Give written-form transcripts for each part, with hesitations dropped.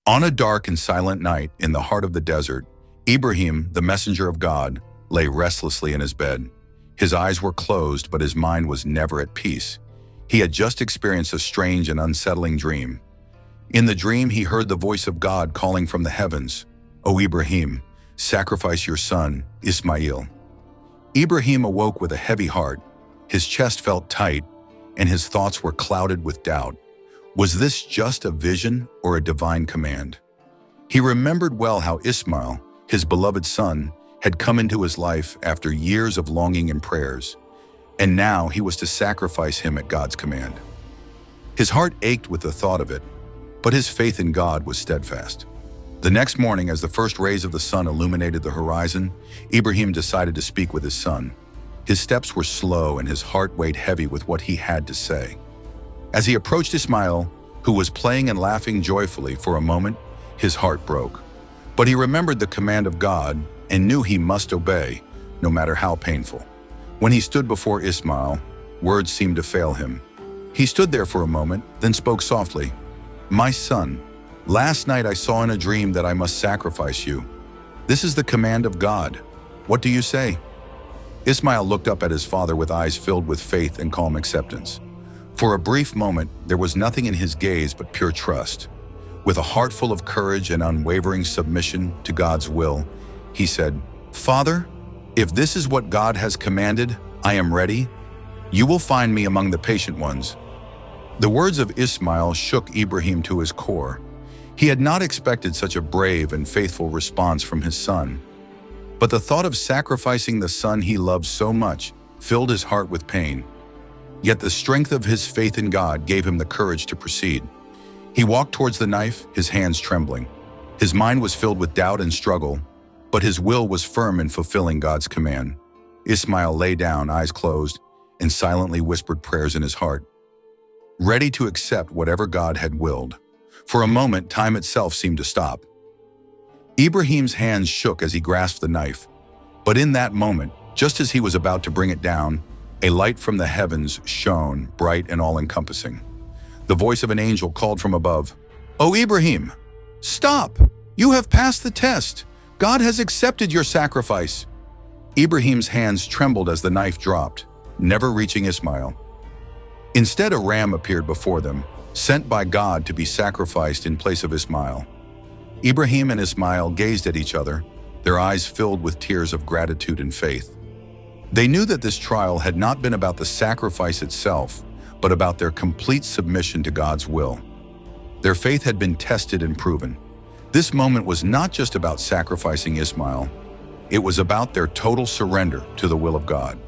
On a dark and silent night in the heart of the desert, Ibrahim, the messenger of God, lay restlessly in his bed. His eyes were closed, but his mind was never at peace. He had just experienced a strange and unsettling dream. In the dream, he heard the voice of God calling from the heavens, "O Ibrahim, sacrifice your son, Ismail." Ibrahim awoke with a heavy heart. His chest felt tight, and his thoughts were clouded with doubt. Was this just a vision or a divine command? He remembered well how Ismail, his beloved son, had come into his life after years of longing and prayers, and now he was to sacrifice him at God's command. His heart ached with the thought of it, but his faith in God was steadfast. The next morning, as the first rays of the sun illuminated the horizon, Ibrahim decided to speak with his son. His steps were slow and his heart weighed heavy with what he had to say. As he approached Ismail, who was playing and laughing joyfully, for a moment, his heart broke. But he remembered the command of God and knew he must obey, no matter how painful. When he stood before Ismail, words seemed to fail him. He stood there for a moment, then spoke softly, "My son, last night I saw in a dream that I must sacrifice you. This is the command of God. What do you say?" Ismail looked up at his father with eyes filled with faith and calm acceptance. For a brief moment, there was nothing in his gaze but pure trust. With a heart full of courage and unwavering submission to God's will, he said, "Father, if this is what God has commanded, I am ready. You will find me among the patient ones." The words of Ismail shook Ibrahim to his core. He had not expected such a brave and faithful response from his son. But the thought of sacrificing the son he loved so much filled his heart with pain. Yet the strength of his faith in God gave him the courage to proceed. He walked towards the knife, his hands trembling. His mind was filled with doubt and struggle, but his will was firm in fulfilling God's command. Ismail lay down, eyes closed, and silently whispered prayers in his heart, ready to accept whatever God had willed. For a moment, time itself seemed to stop. Ibrahim's hands shook as he grasped the knife, but in that moment, just as he was about to bring it down, a light from the heavens shone, bright and all-encompassing. The voice of an angel called from above, "O Ibrahim, stop! You have passed the test. God has accepted your sacrifice." Ibrahim's hands trembled as the knife dropped, never reaching Ismail. Instead, a ram appeared before them, sent by God to be sacrificed in place of Ismail. Ibrahim and Ismail gazed at each other, their eyes filled with tears of gratitude and faith. They knew that this trial had not been about the sacrifice itself, but about their complete submission to God's will. Their faith had been tested and proven. This moment was not just about sacrificing Ismail, it was about their total surrender to the will of God.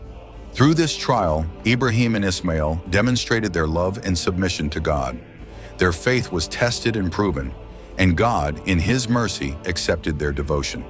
Through this trial, Ibrahim and Ismail demonstrated their love and submission to God. Their faith was tested and proven, and God, in His mercy, accepted their devotion.